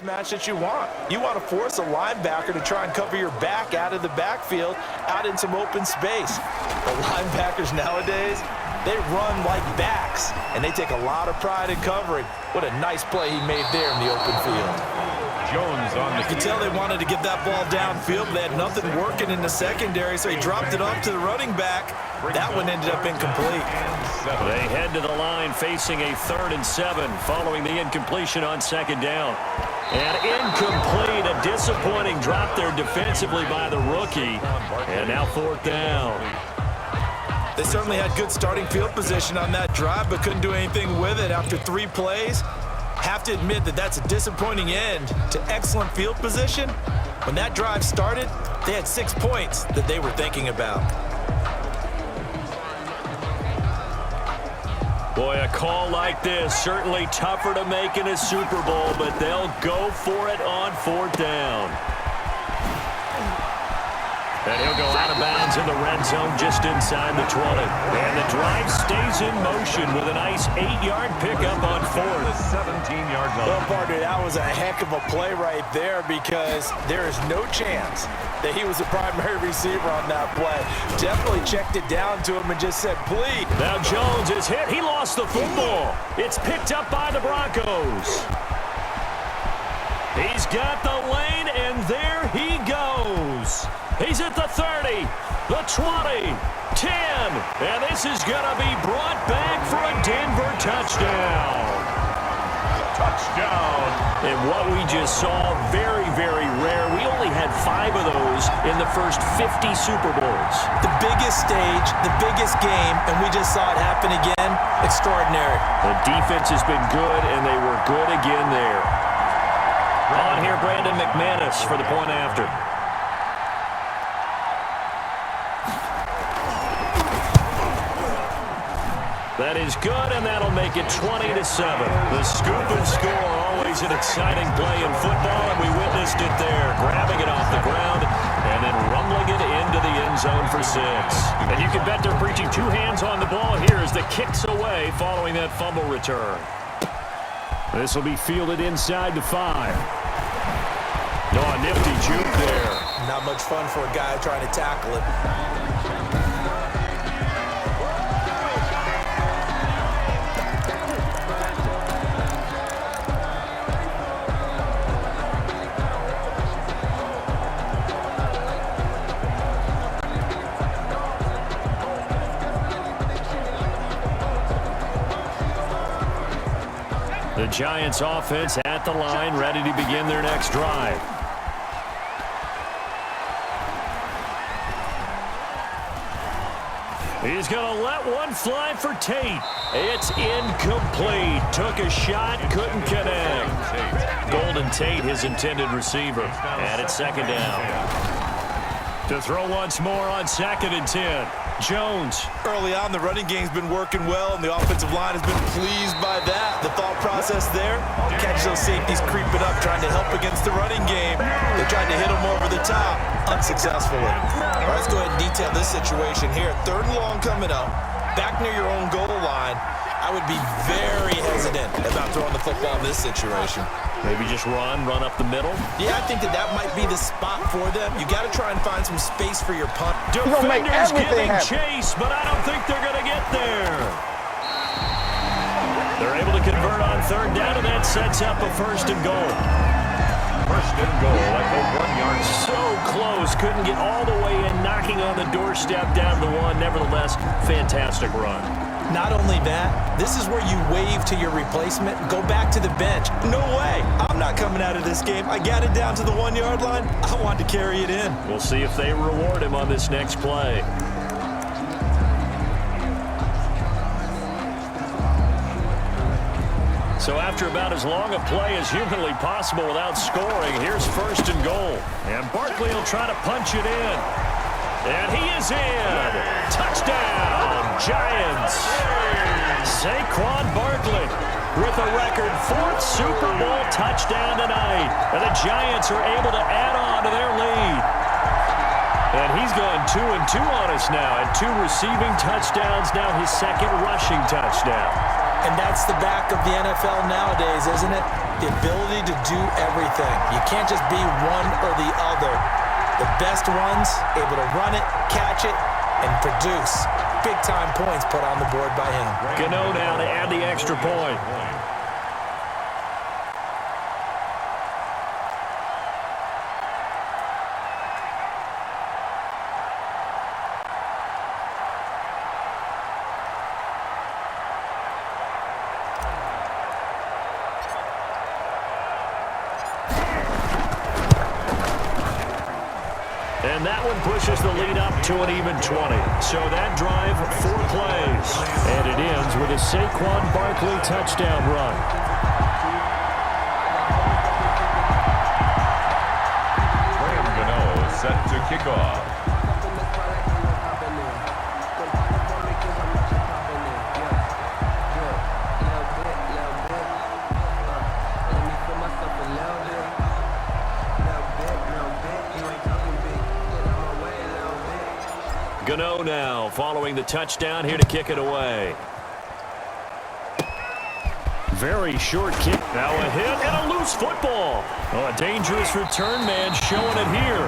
mismatch that you want. You want to force a linebacker to try and cover your back out of the backfield, out in some open space. The linebackers nowadays, they run like backs, and they take a lot of pride in covering. What a nice play he made there in the open field. Jones on the You could tell they wanted to get that ball downfield, but they had nothing working in the secondary, so he dropped it off to the running back. That one ended up incomplete. They head to the line facing a 3rd and 7 following the incompletion on 2nd down. And incomplete, a disappointing drop there defensively by the rookie. And now 4th down. They certainly had good starting field position on that drive, but couldn't do anything with it after 3 plays. Have to admit that that's a disappointing end to excellent field position. When that drive started, they had 6 points that they were thinking about. Boy, a call like this, certainly tougher to make in a Super Bowl, but they'll go for it on 4th down. And he'll go out of bounds in the red zone just inside the 20. And the drive stays in motion with a nice 8-yard pickup on 4th. 17-yard line. Well, partner, that was a heck of a play right there because there is no chance that he was the primary receiver on that play. Definitely checked it down to him and just said, please. Now Jones is hit. He lost the football. It's picked up by the Broncos. He's got the lane, and there he goes. He's at the 30, the 20, 10, and this is going to be brought back for a Denver touchdown. Touchdown. And what we just saw, very, very rare. We only had 5 of those in the first 50 Super Bowls. The biggest stage, the biggest game, and we just saw it happen again. Extraordinary. The defense has been good, and they were good again there. On here, Brandon McManus for the point after. That is good, and that'll make it 20-7. The scoop and score, always an exciting play in football, and we witnessed it there, grabbing it off the ground and then rumbling it into the end zone for 6. And you can bet they're preaching 2 hands on the ball here as the kick's away following that fumble return. This will be fielded inside the 5. No, a nifty juke there. Not much fun for a guy trying to tackle it. The Giants offense at the line, ready to begin their next drive. He's going to let one fly for Tate. It's incomplete. Took a shot, couldn't connect. Golden Tate, his intended receiver. And it's 2nd down. To throw once more on 2nd and 10. Jones. Early on, the running game's been working well, and the offensive line has been pleased by that. The thought process there, catch those safeties creeping up, trying to help against the running game. They tried to hit them over the top, unsuccessfully. All right, let's go ahead and detail this situation here. 3rd and long coming up, back near your own goal line. I would be very hesitant about throwing the football in this situation. Maybe just run up the middle. Yeah, I think that might be the spot for them. You got to try and find some space for your punt. Defenders giving chase, but I don't think they're going to get there. They're able to convert on 3rd down, and that sets up a 1st and goal. 1st and goal at the 1-yard. So close, couldn't get all the way in, knocking on the doorstep down to the 1. Nevertheless, fantastic run. Not only that, this is where you wave to your replacement and go back to the bench. No way. I'm not coming out of this game. I got it down to the 1-yard line. I wanted to carry it in. We'll see if they reward him on this next play. So after about as long a play as humanly possible without scoring, here's 1st and goal. And Barkley will try to punch it in. And he is in. Touchdown, Giants. Saquon Barkley with a record 4th Super Bowl touchdown tonight. And the Giants are able to add on to their lead. And he's gone 2-2 on us now. And 2 receiving touchdowns, now his 2nd rushing touchdown. And that's the back of the NFL nowadays, isn't it? The ability to do everything. You can't just be one or the other. The best ones able to run it, catch it, and produce big-time points put on the board by him. Gano now to add the extra point. And that one pushes the lead up to an even 20. So that drive, 4 plays. And it ends with a Saquon Barkley touchdown run. Graham Gano set to kick off. Gano now following the touchdown here to kick it away. Very short kick. Now a hit and a loose football. Oh, a dangerous return man showing it here.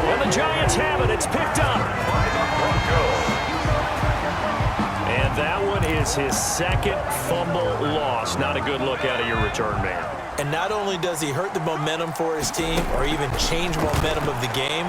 And the Giants have it. It's picked up. And that one is his second fumble loss. Not a good look out of your return man. And not only does he hurt the momentum for his team or even change momentum of the game,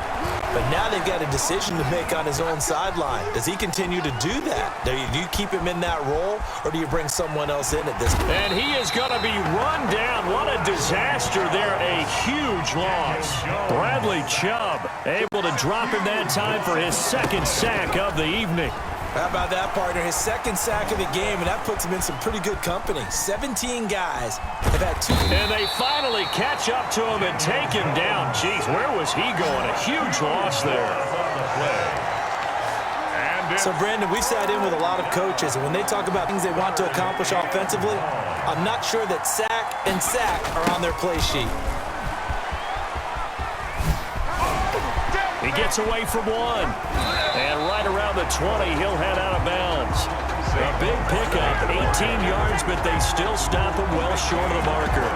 but now they've got a decision to make on his own sideline. Does he continue to do that? Do you keep him in that role, or do you bring someone else in at this point? And he is going to be run down. What a disaster there. A huge loss. Bradley Chubb able to drop him that time for his second sack of the evening. How about that, partner? His second sack of the game, and that puts him in some pretty good company. 17 guys have had 2. And they finally catch up to him and take him down. Jeez, where was he going? A huge loss there. So, Brandon, we sat in with a lot of coaches, and when they talk about things they want to accomplish offensively, I'm not sure that sack and sack are on their play sheet. He gets away from one. And right around the 20, he'll head out of bounds. A big pickup, 18 yards, but they still stop him well short of the marker.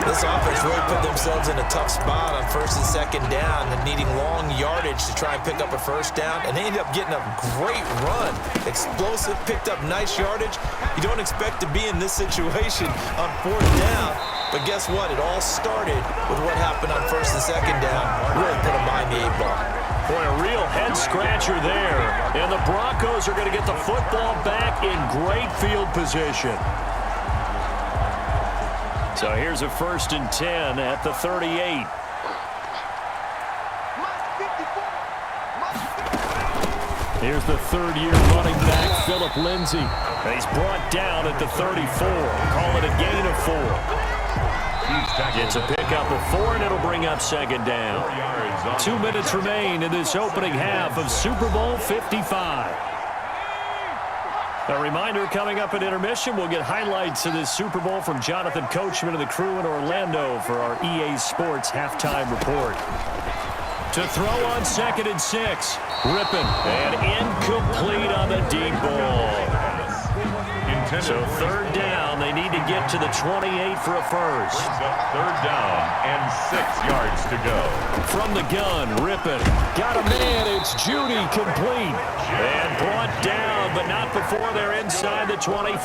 This offense really put themselves in a tough spot on first and second down and needing long yardage to try and pick up a first down, and they ended up getting a great run. Explosive, picked up nice yardage. You don't expect to be in this situation on fourth down, but guess what? It all started with what happened on first and second down. Really put them behind the 8-ball. Boy, a real head-scratcher there. And the Broncos are going to get the football back in great field position. So here's a 1st and 10 at the 38. Here's the third-year running back, Philip Lindsay. He's brought down at the 34. Call it a gain of 4. Gets a pickup of 4, and it'll bring up second down. 2 minutes remain in this opening half of Super Bowl 55. A reminder, coming up at intermission, we'll get highlights of this Super Bowl from Jonathan Coachman and the crew in Orlando for our EA Sports halftime report. To throw on 2nd and 6. Rippon, and incomplete on the deep ball. So 3rd down, they need to get to the 28 for a first. 3rd down and 6 yards to go. From the gun, Rippon. Got a man, it's Judy, complete. And brought down, but not before they're inside the 25.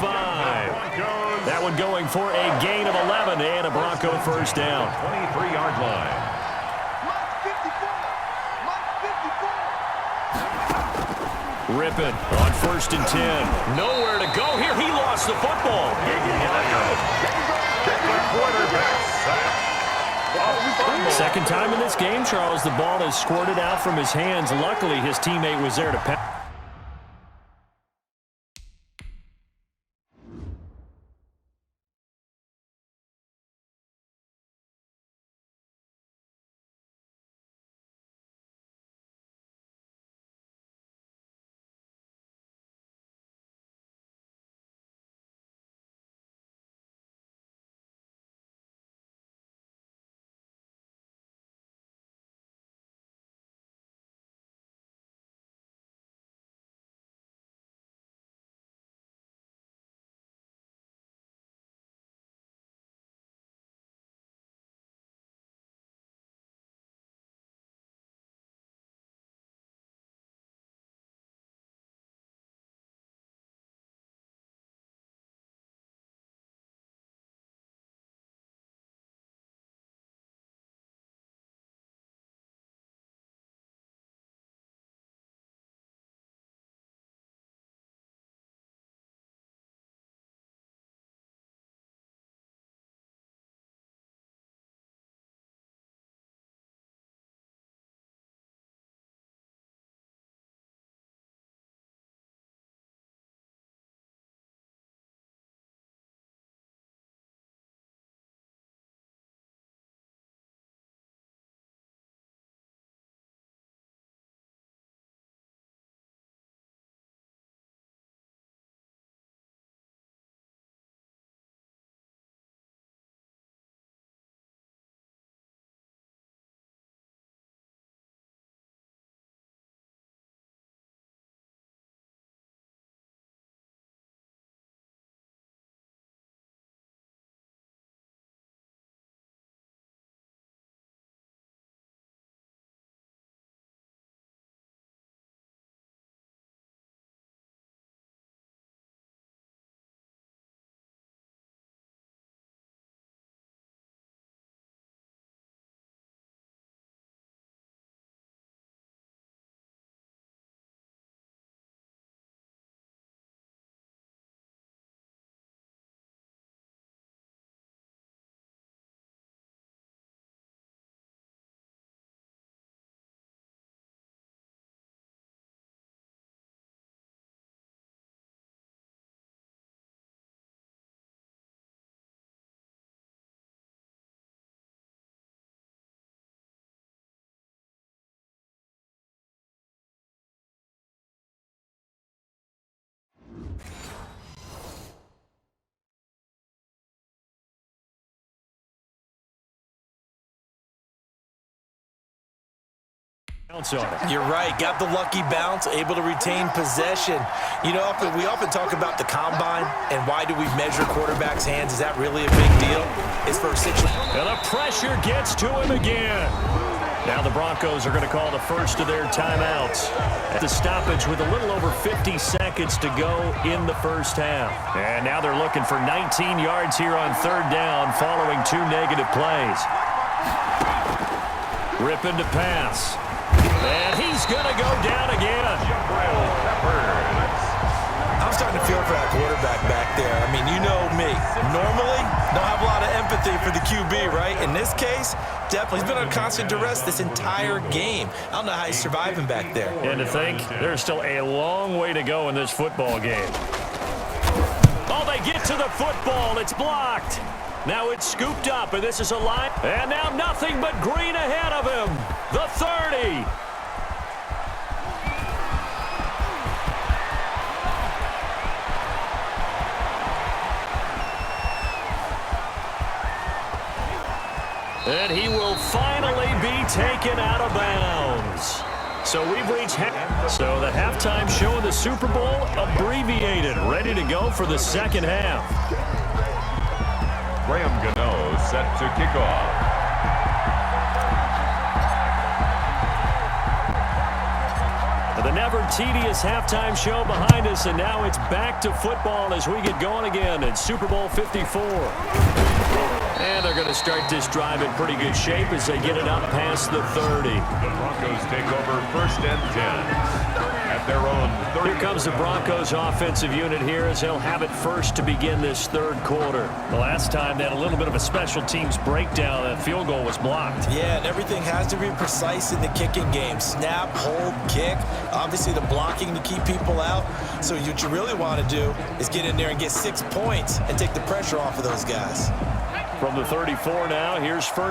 That one going for a gain of 11 and a Bronco first down. 23-yard line. Rippon on 1st and 10. Nowhere to go here. He lost the football. Second time in this game, Charles, the ball is squirted out from his hands. Luckily, his teammate was there to pass. Bounce on it. You're right. Got the lucky bounce, able to retain possession. You know, we often talk about the combine and why do we measure quarterbacks' hands. Is that really a big deal? It's for a situation. And the pressure gets to him again. Now the Broncos are going to call the first of their timeouts at the stoppage with a little over 50 seconds to go in the first half. And now they're looking for 19 yards here on third down following 2 negative plays. Ripping to pass. And he's going to go down again. I'm starting to feel for that quarterback back there. I mean, you know me. Normally, don't have a lot of empathy for the QB, right? In this case, definitely. He's been on constant duress this entire game. I don't know how he's surviving back there. And to think, there's still a long way to go in this football game. Oh, they get to the football. It's blocked. Now it's scooped up, and this is a line. And now nothing but green ahead of him. The 30. And he will finally be taken out of bounds. So we've reached So the halftime show of the Super Bowl abbreviated, ready to go for the second half. Graham Gano set to kick off. The never tedious halftime show behind us, and now it's back to football as we get going again in Super Bowl 54. And they're going to start this drive in pretty good shape as they get it up past the 30. The Broncos take over first and 10 at their own 30. Here comes the Broncos offensive unit here as they'll have it first to begin this third quarter. The last time they had a little bit of a special teams breakdown. That field goal was blocked. Yeah, and everything has to be precise in the kicking game. Snap, hold, kick. Obviously the blocking to keep people out. So what you really want to do is get in there and get 6 points and take the pressure off of those guys. From the 34 now, here's first.